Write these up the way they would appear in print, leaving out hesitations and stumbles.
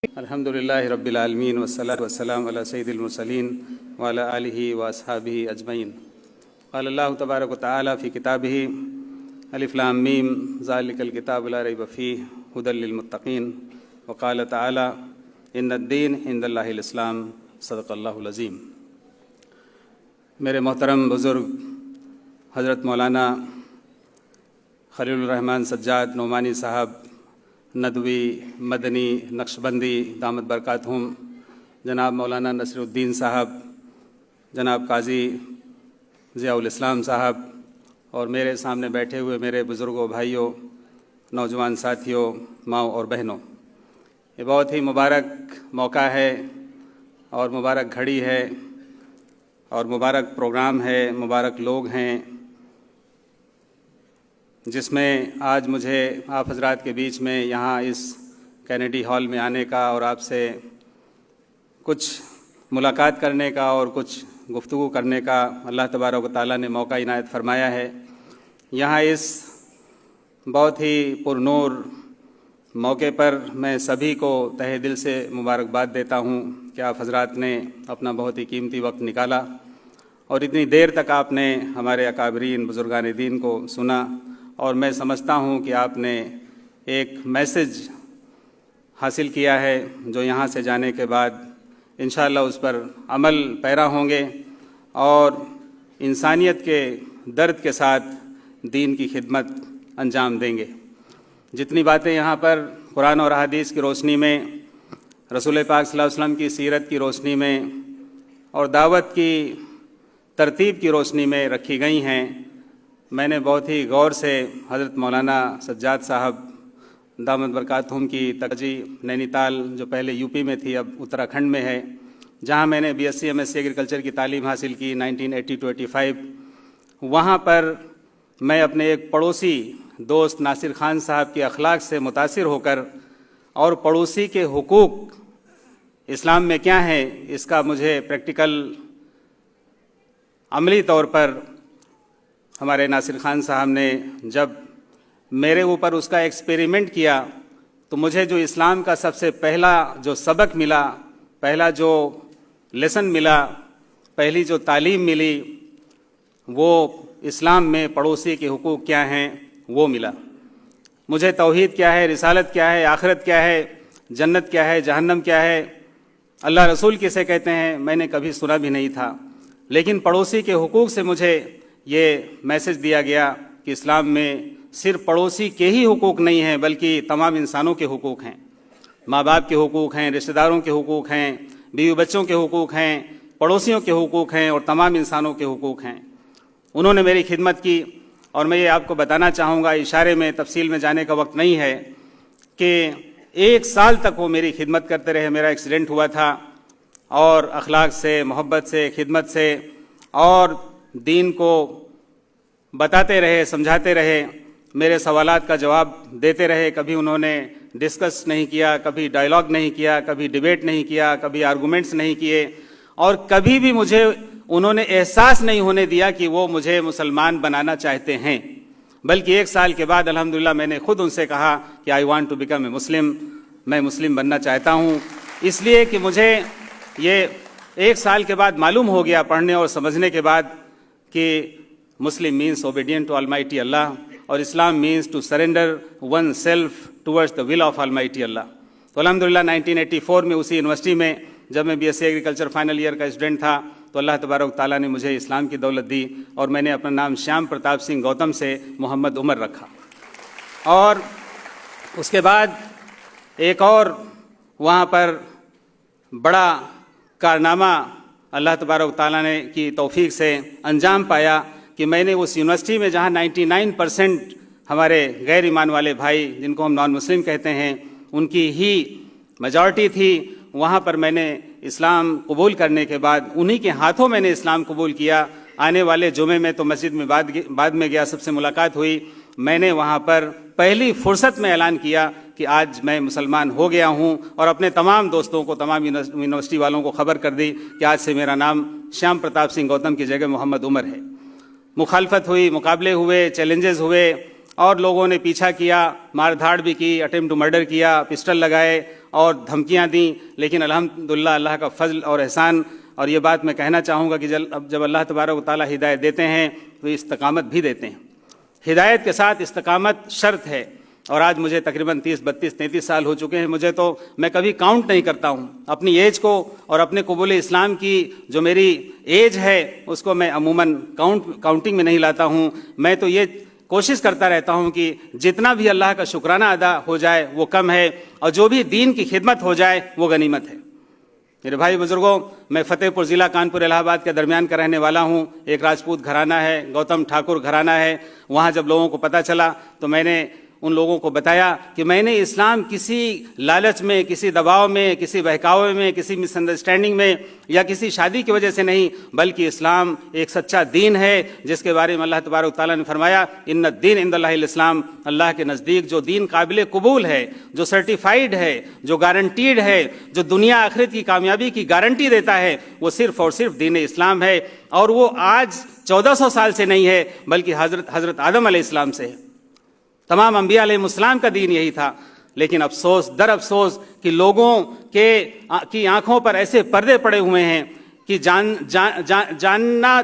الحمدللہ رب العالمین والصلاة والسلام علی سید المرسلین وعلی آلہ واصحابہ اجمعین۔ قال اللہ تبارک و تعالی فی کتابہ الف لام میم ذالک الکتاب لا ریب فیہ ھدی للمتقین، وقال تعالی ان الدین عند اللہ الاسلام، صدق اللہ العظیم۔ میرے محترم بزرگ حضرت مولانا خلیل الرحمن سجاد نعمانی صاحب، ندوی، مدنی، نقشبندی دامت برکاتہم، جناب مولانا نصر الدین صاحب، جناب قاضی ضیاء الاسلام صاحب، اور میرے سامنے بیٹھے ہوئے میرے بزرگوں، بھائیوں، نوجوان ساتھیوں، ماؤں اور بہنوں، یہ بہت ہی مبارک موقع ہے اور مبارک گھڑی ہے اور مبارک پروگرام ہے، مبارک لوگ ہیں، جس میں آج مجھے آپ حضرات کے بیچ میں یہاں اس کینیڈی ہال میں آنے کا اور آپ سے کچھ ملاقات کرنے کا اور کچھ گفتگو کرنے کا اللہ تبارک و تعالیٰ نے موقع عنایت فرمایا ہے۔ یہاں اس بہت ہی پرنور موقع پر میں سبھی کو تہہ دل سے مبارکباد دیتا ہوں کہ آپ حضرات نے اپنا بہت ہی قیمتی وقت نکالا اور اتنی دیر تک آپ نے ہمارے اکابرین بزرگان دین کو سنا، اور میں سمجھتا ہوں کہ آپ نے ایک میسج حاصل کیا ہے جو یہاں سے جانے کے بعد انشاءاللہ اس پر عمل پیرا ہوں گے اور انسانیت کے درد کے ساتھ دین کی خدمت انجام دیں گے۔ جتنی باتیں یہاں پر قرآن اور احادیث کی روشنی میں، رسول پاک صلی اللہ علیہ وسلم کی سیرت کی روشنی میں اور دعوت کی ترتیب کی روشنی میں رکھی گئی ہیں، میں نے بہت ہی غور سے حضرت مولانا سجاد صاحب دامت برکاتہم کی ترجیح نینی تال، جو پہلے یو پی میں تھی اب اتراکھنڈ میں ہے، جہاں میں نے BSc MSc ایگریکلچر کی تعلیم حاصل کی 1980-85، وہاں پر میں اپنے ایک پڑوسی دوست ناصر خان صاحب کے اخلاق سے متاثر ہو کر اور پڑوسی کے حقوق اسلام میں کیا ہیں اس کا مجھے پریکٹیکل عملی طور پر ہمارے ناصر خان صاحب نے جب میرے اوپر اس کا ایکسپیریمنٹ کیا تو مجھے جو اسلام کا سب سے پہلا جو سبق ملا، پہلا جو لیسن ملا، پہلی جو تعلیم ملی، وہ اسلام میں پڑوسی کے حقوق کیا ہیں وہ ملا۔ مجھے توحید کیا ہے، رسالت کیا ہے، آخرت کیا ہے، جنت کیا ہے، جہنم کیا ہے، اللہ رسول کسے کہتے ہیں، میں نے کبھی سنا بھی نہیں تھا، لیکن پڑوسی کے حقوق سے مجھے یہ میسج دیا گیا کہ اسلام میں صرف پڑوسی کے ہی حقوق نہیں ہیں بلکہ تمام انسانوں کے حقوق ہیں، ماں باپ کے حقوق ہیں، رشتہ داروں کے حقوق ہیں، بیوی بچوں کے حقوق ہیں، پڑوسیوں کے حقوق ہیں اور تمام انسانوں کے حقوق ہیں۔ انہوں نے میری خدمت کی اور میں یہ آپ کو بتانا چاہوں گا، اشارے میں تفصیل میں جانے کا وقت نہیں ہے، کہ 1 سال تک وہ میری خدمت کرتے رہے۔ میرا ایکسیڈنٹ ہوا تھا اور اخلاق سے، محبت سے، خدمت سے اور دین کو بتاتے رہے، سمجھاتے رہے، میرے سوالات کا جواب دیتے رہے۔ کبھی انہوں نے ڈسکس نہیں کیا، کبھی ڈائیلاگ نہیں کیا، کبھی ڈیبیٹ نہیں کیا، کبھی آرگومنٹس نہیں کیے، اور کبھی بھی مجھے انہوں نے احساس نہیں ہونے دیا کہ وہ مجھے مسلمان بنانا چاہتے ہیں، بلکہ 1 سال کے بعد الحمدللہ میں نے خود ان سے کہا کہ I want to become a Muslim, میں مسلم بننا چاہتا ہوں، اس لیے کہ مجھے یہ 1 سال کے بعد معلوم ہو گیا پڑھنے اور سمجھنے کے بعد کہ Muslim means obedient to Almighty Allah اور Islam means to surrender one self towards the will of Almighty Allah. تو الحمدللہ 1984 میں اسی یونیورسٹی میں جب میں BSc ایگریکلچر فائنل ایئر کا اسٹوڈنٹ تھا تو اللہ تبارک تعالیٰ نے مجھے اسلام کی دولت دی اور میں نے اپنا نام شیام پرتاپ سنگھ گوتم سے محمد عمر رکھا۔ اور اس کے بعد ایک اور وہاں پر بڑا کارنامہ اللہ تبارک تعالیٰ نے کی توفیق سے انجام پایا کہ میں نے اس یونیورسٹی میں جہاں 99% ہمارے غیر ایمان والے بھائی جن کو ہم نان مسلم کہتے ہیں ان کی ہی میجارٹی تھی، وہاں پر میں نے اسلام قبول کرنے کے بعد انہی کے ہاتھوں میں نے اسلام قبول کیا۔ آنے والے جمعے میں تو مسجد میں بعد میں گیا، سب سے ملاقات ہوئی، میں نے وہاں پر پہلی فرصت میں اعلان کیا کہ آج میں مسلمان ہو گیا ہوں، اور اپنے تمام دوستوں کو، تمام یونیورسٹی والوں کو خبر کر دی کہ آج سے میرا نام شیام پرتاپ سنگھ گوتم کی جگہ محمد عمر ہے۔ مخالفت ہوئی، مقابلے ہوئے، چیلنجز ہوئے اور لوگوں نے پیچھا کیا، مار دھاڑ بھی کی، اٹیمپٹ ٹو مرڈر کیا، پسٹل لگائے اور دھمکیاں دیں، لیکن الحمدللہ اللہ کا فضل اور احسان. اور یہ بات میں کہنا چاہوں گا کہ جب اللہ تبارک و تعالیٰ ہدایت دیتے ہیں تو استقامت بھی دیتے ہیں. ہدایت کے ساتھ استقامت شرط ہے. اور آج مجھے تقریباً 30 32 33 سال ہو چکے ہیں. میں کبھی کاؤنٹ نہیں کرتا ہوں اپنی ایج کو، اور اپنے قبول اسلام کی جو میری ایج ہے اس کو میں عموماً کاؤنٹنگ میں نہیں لاتا ہوں. میں تو یہ کوشش کرتا رہتا ہوں کہ جتنا بھی اللہ کا شکرانہ ادا ہو جائے وہ کم ہے، اور جو بھی دین کی خدمت ہو جائے وہ غنیمت ہے. میرے بھائی بزرگوں، میں فتح پور ضلع کانپور الہ آباد کے درمیان کا رہنے والا ہوں. ایک راجپوت گھرانہ ہے، گوتم ٹھاکر گھرانہ ہے. وہاں جب لوگوں کو پتہ چلا تو میں نے ان لوگوں کو بتایا کہ میں نے اسلام کسی لالچ میں، کسی دباؤ میں، کسی بہکاوے میں، کسی مس انڈرسٹینڈنگ میں یا کسی شادی کی وجہ سے نہیں، بلکہ اسلام ایک سچا دین ہے جس کے بارے میں اللہ تبارک و تعالیٰ نے فرمایا ان الدین عند اللہ الاسلام. اللہ کے نزدیک جو دین قابل قبول ہے، جو سرٹیفائیڈ ہے، جو گارنٹیڈ ہے، جو دنیا آخرت کی کامیابی کی گارنٹی دیتا ہے، وہ صرف اور صرف دین اسلام ہے. اور وہ آج 1400 سال سے نہیں ہے بلکہ حضرت آدم علیہ السلام سے ہے. تمام انبیاء علیہ السلام کا دین یہی تھا. لیکن افسوس در افسوس کہ لوگوں کی آنکھوں پر ایسے پردے پڑے ہوئے ہیں کہ جاننا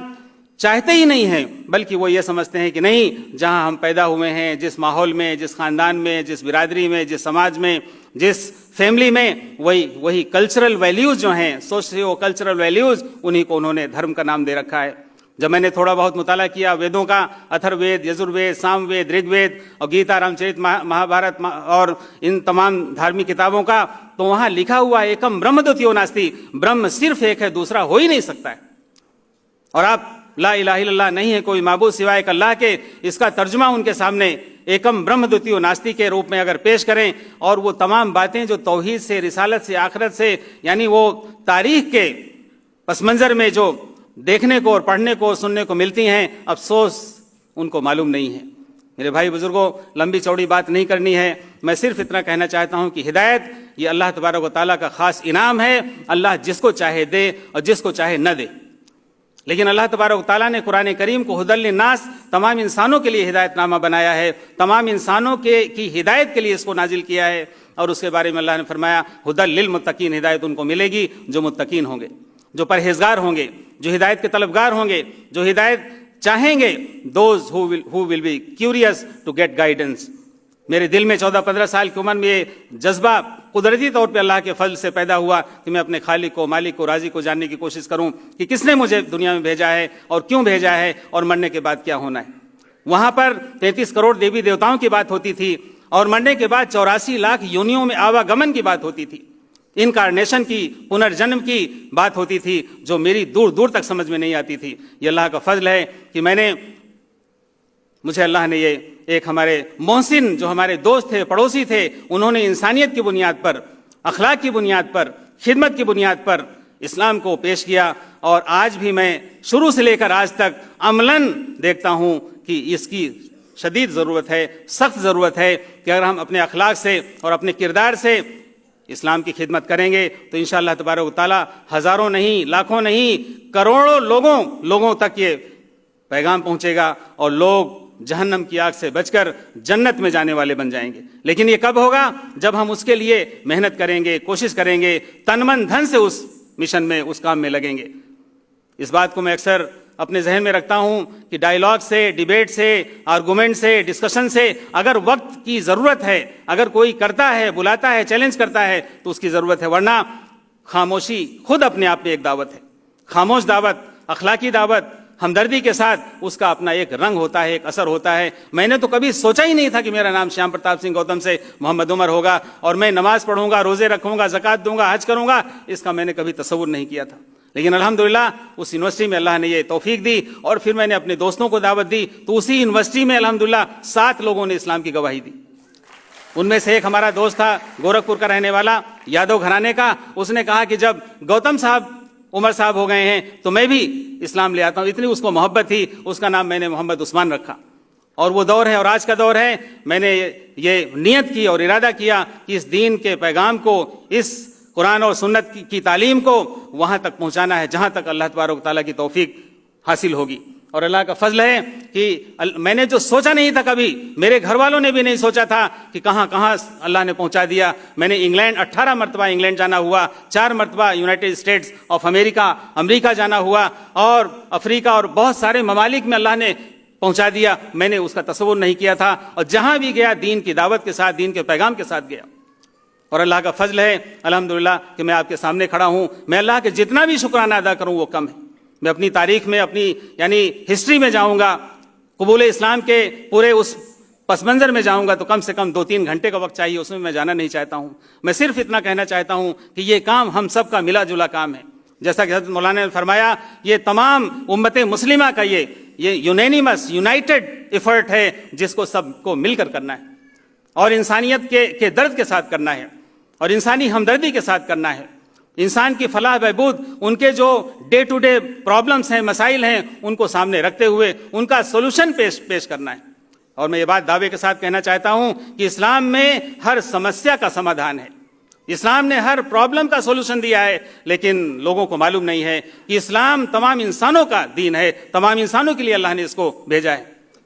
چاہتے ہی نہیں ہیں، بلکہ وہ یہ سمجھتے ہیں کہ نہیں، جہاں ہم پیدا ہوئے ہیں، جس ماحول میں، جس خاندان میں، جس برادری میں، جس سماج میں، جس فیملی میں، وہی کلچرل ویلیوز جو ہیں، سوشیو کلچرل ویلیوز، انہی کو انہوں نے دھرم کا نام دے رکھا ہے. جب میں نے تھوڑا بہت مطالعہ کیا ویدوں کا، اتھر وید، یجر وید، سام وید، رگ وید اور گیتا، رام چرت مہابھارت اور ان تمام دھارمک کتابوں کا، تو وہاں لکھا ہوا ہے ایکم برہم دوتیو ناستی، برہم صرف ایک ہے، دوسرا ہو ہی نہیں سکتا ہے. اور آپ لا الہ الا اللہ نہیں ہے کوئی معبود سوائے ایک اللہ کے، اس کا ترجمہ ان کے سامنے ایکم برہم دوتیو ناستی کے روپ میں اگر پیش کریں، اور وہ تمام باتیں جو توحید سے، رسالت سے، آخرت سے، یعنی وہ تاریخ کے پس منظر میں جو دیکھنے کو اور پڑھنے کو اور سننے کو ملتی ہیں، افسوس ان کو معلوم نہیں ہے. میرے بھائی بزرگوں، لمبی چوڑی بات نہیں کرنی ہے، میں صرف اتنا کہنا چاہتا ہوں کہ ہدایت یہ اللہ تبارک و تعالیٰ کا خاص انعام ہے. اللہ جس کو چاہے دے اور جس کو چاہے نہ دے. لیکن اللہ تبارک و تعالیٰ نے قرآن کریم کو ہدی للناس، تمام انسانوں کے لیے ہدایت نامہ بنایا ہے، تمام انسانوں کی ہدایت کے لیے اس کو نازل کیا ہے. اور اس کے بارے میں اللہ نے فرمایا ہدی للمتقین، ہدایت ان کو ملے گی جو متقین ہوں گے، جو پرہیزگار ہوں گے، جو ہدایت کے طلبگار ہوں گے، جو ہدایت چاہیں گے. Those who will be curious to get guidance. میرے دل میں 14-15 سال کی عمر میں یہ جذبہ قدرتی طور پہ اللہ کے فضل سے پیدا ہوا کہ میں اپنے خالق کو، مالک کو، رازق کو جاننے کی کوشش کروں کہ کس نے مجھے دنیا میں بھیجا ہے اور کیوں بھیجا ہے اور مرنے کے بعد کیا ہونا ہے. وہاں پر 33 کروڑ دیوی دیوتاؤں کی بات ہوتی تھی، اور مرنے کے بعد 84 لاکھ یونیوں میں آواگمن کی بات ہوتی تھی، انکارنیشن کی، پنرجنم کی بات ہوتی تھی، جو میری دور دور تک سمجھ میں نہیں آتی تھی. یہ اللہ کا فضل ہے کہ مجھے اللہ نے یہ ایک ہمارے محسن جو ہمارے دوست تھے، پڑوسی تھے، انہوں نے انسانیت کی بنیاد پر، اخلاق کی بنیاد پر، خدمت کی بنیاد پر اسلام کو پیش کیا. اور آج بھی میں شروع سے لے کر آج تک عملاً دیکھتا ہوں کہ اس کی شدید ضرورت ہے، سخت ضرورت ہے کہ اگر ہم اپنے اخلاق سے اور اپنے کردار سے اسلام کی خدمت کریں گے تو انشاءاللہ تبارک و تعالیٰ ہزاروں نہیں، لاکھوں نہیں، کروڑوں لوگوں تک یہ پیغام پہنچے گا، اور لوگ جہنم کی آگ سے بچ کر جنت میں جانے والے بن جائیں گے. لیکن یہ کب ہوگا؟ جب ہم اس کے لیے محنت کریں گے، کوشش کریں گے، تن من دھن سے اس مشن میں، اس کام میں لگیں گے. اس بات کو میں اکثر اپنے ذہن میں رکھتا ہوں کہ ڈائیلاگ سے، ڈیبیٹ سے، آرگومنٹ سے، ڈسکشن سے اگر وقت کی ضرورت ہے، اگر کوئی کرتا ہے، بلاتا ہے، چیلنج کرتا ہے تو اس کی ضرورت ہے، ورنہ خاموشی خود اپنے آپ میں ایک دعوت ہے. خاموش دعوت، اخلاقی دعوت، ہمدردی کے ساتھ اس کا اپنا ایک رنگ ہوتا ہے، ایک اثر ہوتا ہے. میں نے تو کبھی سوچا ہی نہیں تھا کہ میرا نام شیام پرتاپ سنگھ گوتم سے محمد عمر ہوگا، اور میں نماز پڑھوں گا، روزے رکھوں گا، زکوٰۃ دوں گا، حج کروں گا. اس کا میں نے کبھی تصور نہیں کیا تھا. لیکن الحمدللہ اس یونیورسٹی میں اللہ نے یہ توفیق دی، اور پھر میں نے اپنے دوستوں کو دعوت دی، تو اسی یونیورسٹی میں الحمدللہ 7 لوگوں نے اسلام کی گواہی دی. ان میں سے ایک ہمارا دوست تھا گورکھپور کا رہنے والا، یادو گھرانے کا. اس نے کہا کہ جب گوتم صاحب عمر صاحب ہو گئے ہیں تو میں بھی اسلام لے آتا ہوں. اتنی اس کو محبت تھی، اس کا نام میں نے محمد عثمان رکھا. اور وہ دور ہے اور آج کا دور ہے. میں نے یہ نیت کی اور ارادہ کیا کہ اس دین کے پیغام کو، اس قرآن اور سنت کی تعلیم کو وہاں تک پہنچانا ہے جہاں تک اللہ تبارک و تعالیٰ کی توفیق حاصل ہوگی. اور اللہ کا فضل ہے کہ میں نے جو سوچا نہیں تھا کبھی، میرے گھر والوں نے بھی نہیں سوچا تھا کہ کہاں کہاں اللہ نے پہنچا دیا. میں نے انگلینڈ 18 مرتبہ انگلینڈ جانا ہوا، 4 مرتبہ یونائٹڈ اسٹیٹس آف امریکہ جانا ہوا، اور افریقہ اور بہت سارے ممالک میں اللہ نے پہنچا دیا. میں نے اس کا تصور نہیں کیا تھا، اور جہاں بھی گیا دین کی دعوت کے ساتھ، دین کے پیغام کے ساتھ گیا. اور اللہ کا فضل ہے الحمدللہ کہ میں آپ کے سامنے کھڑا ہوں. میں اللہ کے جتنا بھی شکرانہ ادا کروں وہ کم ہے. میں اپنی تاریخ میں، اپنی ہسٹری میں جاؤں گا، قبول اسلام کے پورے اس پس منظر میں جاؤں گا تو کم سے کم 2-3 گھنٹے کا وقت چاہیے. اس میں جانا نہیں چاہتا ہوں. میں صرف اتنا کہنا چاہتا ہوں کہ یہ کام ہم سب کا ملا جلا کام ہے. جیسا کہ حضرت مولانا نے فرمایا، یہ تمام امت مسلمہ کا یہ یونینیمس یونائٹڈ ایفرٹ ہے جس کو سب کو مل کر کرنا ہے، اور انسانیت کے درد کے ساتھ کرنا ہے، اور انسانی ہمدردی کے ساتھ کرنا ہے. انسان کی فلاح بہبود، ان کے جو ڈے ٹو ڈے پرابلمس ہیں، مسائل ہیں، ان کو سامنے رکھتے ہوئے ان کا سولوشن پیش کرنا ہے. اور میں یہ بات دعوے کے ساتھ کہنا چاہتا ہوں کہ اسلام میں ہر سمسیا کا سمادھان ہے. اسلام نے ہر پرابلم کا سولوشن دیا ہے، لیکن لوگوں کو معلوم نہیں ہے کہ اسلام تمام انسانوں کا دین ہے، تمام انسانوں کے لیے اللہ نے اس کو بھیجا ہے.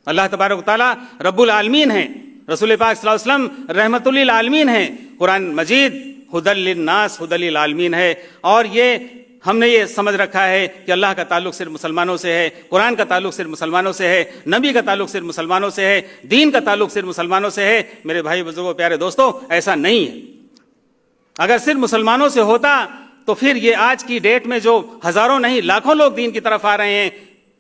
اللہ تبارک و تعالیٰ رب العالمین ہیں، رسول پاک صلی اللہ علیہ وسلم رحمت للعالمین ہیں. قرآن مجید ہدی للناس، ہدی للعالمین ہے. اور یہ ہم نے یہ سمجھ رکھا ہے کہ اللہ کا تعلق صرف مسلمانوں سے ہے، قرآن کا تعلق صرف مسلمانوں سے ہے، نبی کا تعلق صرف مسلمانوں سے ہے، دین کا تعلق صرف مسلمانوں سے ہے. میرے بھائی بزرگوں پیارے دوستوں، ایسا نہیں ہے. اگر صرف مسلمانوں سے ہوتا تو پھر یہ آج کی ڈیٹ میں جو ہزاروں نہیں لاکھوں لوگ دین کی طرف آ رہے ہیں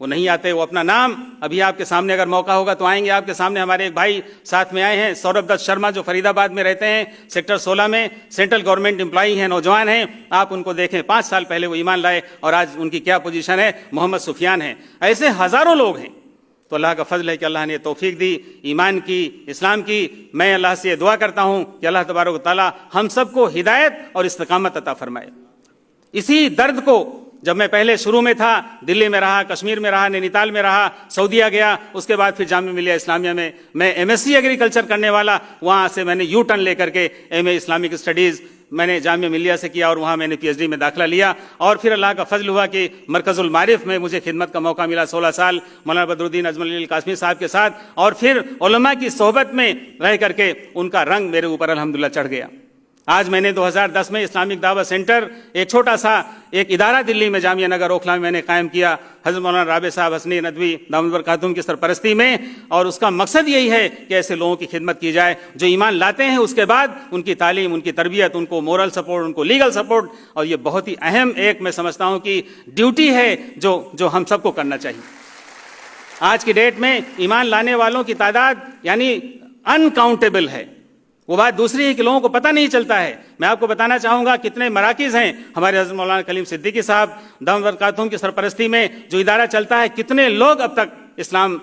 وہ نہیں آتے. وہ اپنا نام ابھی آپ کے سامنے اگر موقع ہوگا تو آئیں گے آپ کے سامنے. ہمارے ایک بھائی ساتھ میں آئے ہیں، سوربھ دت شرما، جو فرید آباد میں رہتے ہیں، سیکٹر 16 میں سینٹرل گورنمنٹ امپلائی ہیں، نوجوان ہیں. آپ ان کو دیکھیں، 5 سال پہلے وہ ایمان لائے اور آج ان کی کیا پوزیشن ہے. محمد سفیان ہیں. ایسے ہزاروں لوگ ہیں. تو اللہ کا فضل ہے کہ اللہ نے توفیق دی ایمان کی، اسلام کی. میں اللہ سے یہ دعا کرتا ہوں کہ اللہ تبارک و تعالیٰ ہم سب کو ہدایت اور استقامت عطا فرمائے. اسی درد کو جب میں پہلے شروع میں تھا، دلی میں رہا، کشمیر میں رہا، نینی تال میں رہا، سعودیہ گیا، اس کے بعد پھر جامعہ ملیہ اسلامیہ میں میں MSc ایگریکلچر کرنے والا، وہاں سے میں نے یو ٹرن لے کر کے MA اسلامک اسٹڈیز میں نے جامعہ ملیہ سے کیا، اور وہاں میں نے PhD میں داخلہ لیا. اور پھر اللہ کا فضل ہوا کہ مرکز المعارف میں مجھے خدمت کا موقع ملا 16 سال مولانا بدر الدین اجمل القاسمی صاحب کے ساتھ، اور پھر علماء کی صحبت میں رہ کر کے ان کا رنگ میرے اوپر الحمدللہ چڑھ گیا. آج میں نے 2010 میں اسلامک دعوت سینٹر، ایک چھوٹا سا ایک ادارہ دلی میں جامعہ نگر اوکھلا میں نے قائم کیا، حضرت مولانا رابع صاحب حسنی ندوی دامت برکاتہم کی سرپرستی میں. اور اس کا مقصد یہی ہے کہ ایسے لوگوں کی خدمت کی جائے جو ایمان لاتے ہیں، اس کے بعد ان کی تعلیم، ان کی تربیت، ان کو مورل سپورٹ، ان کو لیگل سپورٹ. اور یہ بہت ہی اہم ایک میں سمجھتا ہوں کہ ڈیوٹی ہے جو ہم سب کو کرنا چاہیے. آج کی ڈیٹ میں ایمان لانے والوں کی تعداد انکاؤنٹیبل ہے. وہ بات دوسری ہے کہ لوگوں کو پتہ نہیں چلتا ہے. میں آپ کو بتانا چاہوں گا کتنے مراکز ہیں ہمارے حضرت مولانا کلیم صدیقی صاحب دامت برکاتہم کی سرپرستی میں جو ادارہ چلتا ہے، کتنے لوگ اب تک اسلام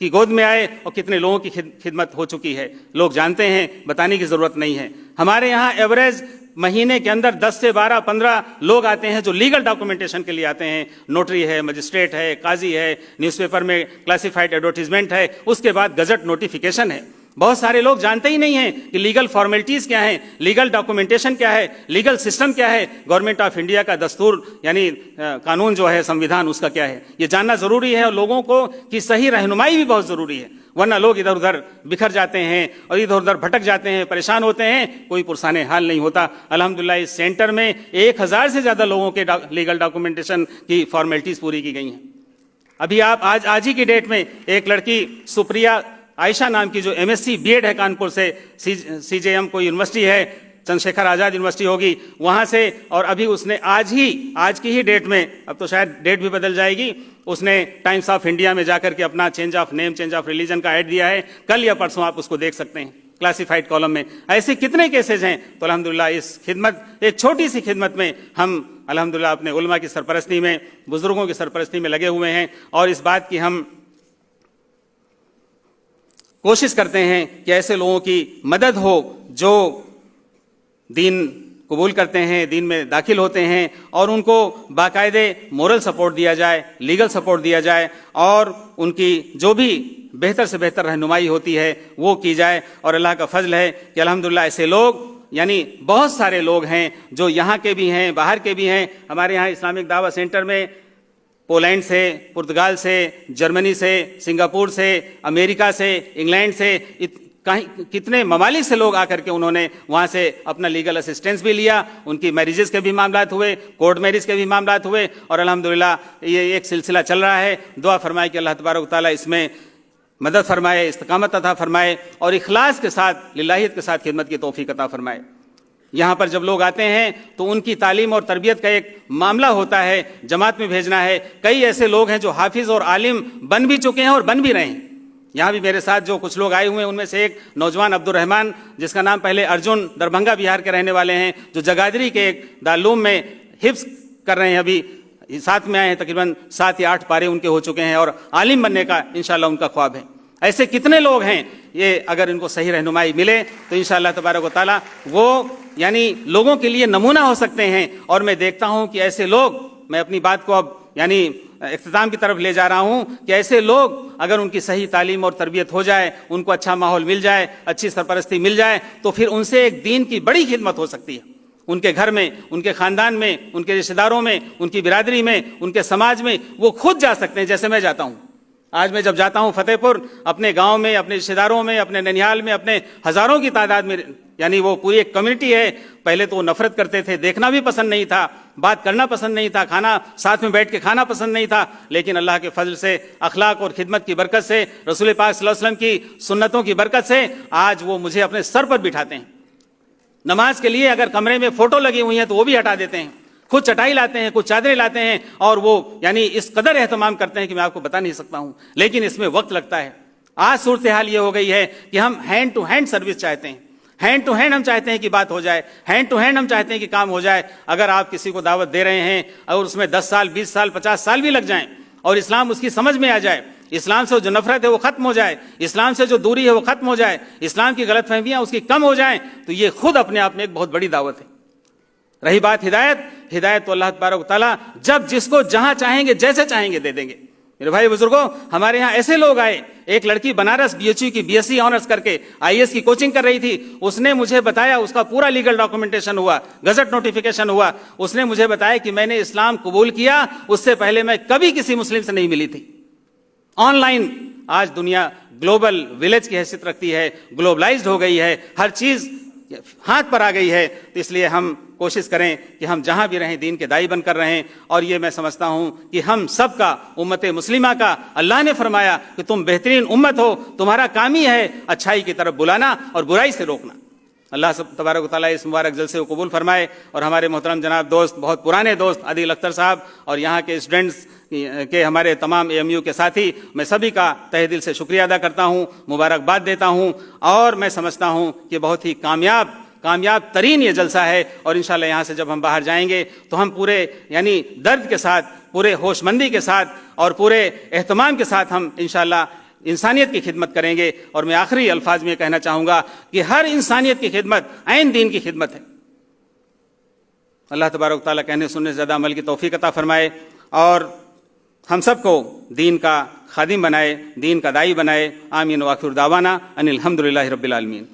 کی گود میں آئے اور کتنے لوگوں کی خدمت ہو چکی ہے. لوگ جانتے ہیں، بتانے کی ضرورت نہیں ہے. ہمارے یہاں ایوریج مہینے کے اندر 10 سے 12-15 لوگ آتے ہیں جو لیگل ڈاکومنٹیشن کے لیے آتے ہیں. نوٹری ہے، مجسٹریٹ ہے، قاضی ہے، نیوز پیپر میں کلاسیفائڈ ایڈورٹیزمنٹ ہے، اس کے بعد گزٹ نوٹیفیکیشن ہے. بہت سارے لوگ جانتے ہی نہیں ہیں کہ لیگل فارمیلٹیز کیا ہیں، لیگل ڈاکومنٹیشن کیا ہے، لیگل سسٹم کیا ہے، گورنمنٹ آف انڈیا کا دستور یعنی قانون جو ہے، سمویدھان، اس کا کیا ہے. یہ جاننا ضروری ہے، اور لوگوں کو کی صحیح رہنمائی بھی بہت ضروری ہے. ورنہ لوگ ادھر ادھر بکھر جاتے ہیں اور ادھر ادھر بھٹک جاتے ہیں، پریشان ہوتے ہیں، کوئی پرسان حال نہیں ہوتا. الحمدللہ اس سینٹر میں 1000 سے زیادہ لوگوں کے لیگل ڈاکومنٹیشن کی فارمیلٹیز پوری کی گئی ہیں. ابھی آپ آج ہی کی ڈیٹ میں ایک لڑکی سپریا عائشہ نام کی جو MSc B.Ed ہے کانپور سے، CJM کوئی یونیورسٹی ہے، چندر شیکھر آزاد یونیورسٹی ہوگی، وہاں سے. اور ابھی اس نے آج کی ہی ڈیٹ میں، اب تو شاید ڈیٹ بھی بدل جائے گی، اس نے ٹائمز آف انڈیا میں جا کر کے اپنا change of name, change of religion کا ایڈ دیا ہے. کل یا پرسوں آپ اس کو دیکھ سکتے ہیں کلاسیفائڈ کالم میں. ایسے کتنے کیسز ہیں. تو الحمدللہ اس خدمت، ایک چھوٹی سی خدمت میں ہم الحمدللہ اپنے علماء کی سرپرستی میں، بزرگوں کی سرپرستی میں لگے ہوئے ہیں. اور اس بات کی ہم کوشش کرتے ہیں کہ ایسے لوگوں کی مدد ہو جو دین قبول کرتے ہیں، دین میں داخل ہوتے ہیں، اور ان کو باقاعدہ مورل سپورٹ دیا جائے، لیگل سپورٹ دیا جائے، اور ان کی جو بھی بہتر سے بہتر رہنمائی ہوتی ہے وہ کی جائے. اور اللہ کا فضل ہے کہ الحمدللہ ایسے لوگ یعنی بہت سارے لوگ ہیں جو یہاں کے بھی ہیں، باہر کے بھی ہیں. ہمارے یہاں اسلامک دعوت سینٹر میں پولینڈ سے، پرتگال سے، جرمنی سے، سنگاپور سے، امریکہ سے، انگلینڈ سے، کتنے ممالک سے لوگ آ کر کے انہوں نے وہاں سے اپنا لیگل اسسٹنس بھی لیا. ان کی میریجز کے بھی معاملات ہوئے، کورٹ میرج کے بھی معاملات ہوئے، اور الحمدللہ یہ ایک سلسلہ چل رہا ہے. دعا فرمائے کہ اللہ تبارک و تعالیٰ اس میں مدد فرمائے، استقامت عطا فرمائے، اور اخلاص کے ساتھ، للہیت کے ساتھ خدمت کی توفیق عطا فرمائے. یہاں پر جب لوگ آتے ہیں تو ان کی تعلیم اور تربیت کا ایک معاملہ ہوتا ہے، جماعت میں بھیجنا ہے. کئی ایسے لوگ ہیں جو حافظ اور عالم بن بھی چکے ہیں اور بن بھی رہے ہیں. یہاں بھی میرے ساتھ جو کچھ لوگ آئے ہوئے ہیں ان میں سے ایک نوجوان عبد الرحمن، جس کا نام پہلے ارجن، دربھنگا بہار کے رہنے والے ہیں، جو جگادری کے ایک دارالعلوم میں حفظ کر رہے ہیں. ابھی ساتھ میں آئے ہیں، تقریباً 7 یا 8 پارے ان کے ہو چکے ہیں، اور عالم بننے کا انشاءاللہ ان کا خواب ہے. ایسے کتنے لوگ ہیں، یہ اگر ان کو صحیح رہنمائی ملے تو انشاءاللہ تبارک و تعالیٰ وہ یعنی لوگوں کے لیے نمونہ ہو سکتے ہیں. اور میں دیکھتا ہوں کہ ایسے لوگ، میں اپنی بات کو اب یعنی اختتام کی طرف لے جا رہا ہوں، کہ ایسے لوگ اگر ان کی صحیح تعلیم اور تربیت ہو جائے، ان کو اچھا ماحول مل جائے، اچھی سرپرستی مل جائے، تو پھر ان سے ایک دین کی بڑی خدمت ہو سکتی ہے. ان کے گھر میں، ان کے خاندان میں، ان کے رشتہ داروں میں، ان کی برادری میں، ان کے سماج میں وہ خود جا سکتے ہیں. جیسے میں جاتا ہوں، آج میں جب جاتا ہوں فتح پور، اپنے گاؤں میں، اپنے رشتہ داروں میں، اپنے ننیال میں، اپنے ہزاروں کی تعداد میں، یعنی وہ پوری ایک کمیونٹی ہے. پہلے تو وہ نفرت کرتے تھے، دیکھنا بھی پسند نہیں تھا، بات کرنا پسند نہیں تھا، کھانا ساتھ میں بیٹھ کے کھانا پسند نہیں تھا. لیکن اللہ کے فضل سے، اخلاق اور خدمت کی برکت سے، رسول پاک صلی اللہ علیہ وسلم کی سنتوں کی برکت سے آج وہ مجھے اپنے سر پر بٹھاتے ہیں. نماز کے لیے اگر کمرے میں فوٹو لگی ہوئی ہیں تو وہ بھی ہٹا دیتے ہیں، خود چٹائی لاتے ہیں، کچھ چادریں لاتے ہیں، اور وہ یعنی اس قدر اہتمام کرتے ہیں کہ میں آپ کو بتا نہیں سکتا ہوں. لیکن اس میں وقت لگتا ہے. آج صورتحال یہ ہو گئی ہے کہ ہم ہینڈ ٹو ہینڈ سروس چاہتے ہیں، ہینڈ ٹو ہینڈ ہم چاہتے ہیں کہ بات ہو جائے، ہینڈ ٹو ہینڈ ہم چاہتے ہیں کہ کام ہو جائے. اگر آپ کسی کو دعوت دے رہے ہیں، اگر اس میں 10 سال، 20 سال، 50 سال بھی لگ جائیں، اور اسلام اس کی سمجھ میں آ جائے، اسلام سے جو نفرت ہے وہ ختم ہو جائے، اسلام سے جو دوری ہے وہ ختم ہو جائے، اسلام کی غلط فہمیاں اس کی کم ہو جائیں، تو یہ خود اپنے آپ میں ایک بہت بڑی دعوت ہے. رہی بات ہدایت تو اللہ تبارک و تعالیٰ جب جس کو جہاں چاہیں گے، جیسے چاہیں گے دے دیں گے. میرے بھائی بزرگوں، ہمارے ہاں ایسے لوگ آئے. ایک لڑکی بنارس BHU کی BSc آنرز کر کے IAS کی کوچنگ کر رہی تھی. اس نے مجھے بتایا، اس کا پورا لیگل ڈاکومنٹیشن ہوا، گزٹ نوٹیفیکیشن ہوا. اس نے مجھے بتایا کہ میں نے اسلام قبول کیا، اس سے پہلے میں کبھی کسی مسلم سے نہیں ملی تھی. آن لائن آج دنیا گلوبل ولیج کی حیثیت رکھتی ہے، گلوبلائزڈ ہو گئی ہے، ہر چیز ہاتھ پر آ گئی ہے. تو اس لیے ہم کوشش کریں کہ ہم جہاں بھی رہیں دین کے داعی بن کر رہیں. اور یہ میں سمجھتا ہوں کہ ہم سب کا، امت مسلمہ کا، اللہ نے فرمایا کہ تم بہترین امت ہو، تمہارا کام ہی ہے اچھائی کی طرف بلانا اور برائی سے روکنا. اللہ تبارک و تعالیٰ اس مبارک جلسے کو قبول فرمائے. اور ہمارے محترم جناب دوست، بہت پرانے دوست عادل اختر صاحب، اور یہاں کے اسٹوڈنٹس کے ہمارے تمام AMU کے ساتھی، میں سبھی کا تہہ دل سے شکریہ ادا کرتا ہوں، مبارکباد دیتا ہوں. اور میں سمجھتا ہوں کہ بہت ہی کامیاب ترین یہ جلسہ ہے. اور انشاءاللہ یہاں سے جب ہم باہر جائیں گے تو ہم پورے یعنی درد کے ساتھ، پورے ہوش مندی کے ساتھ اور پورے اہتمام کے ساتھ ہم انشاءاللہ انسانیت کی خدمت کریں گے. اور میں آخری الفاظ میں کہنا چاہوں گا کہ ہر انسانیت کی خدمت عین دین کی خدمت ہے. اللہ تبارک و تعالیٰ کہنے سننے سے زیادہ عمل کی توفیق عطا فرمائے، اور ہم سب کو دین کا خادم بنائے، دین کا داعی بنائے. آمین. وآخر دعوانا ان الحمدللہ رب العالمین.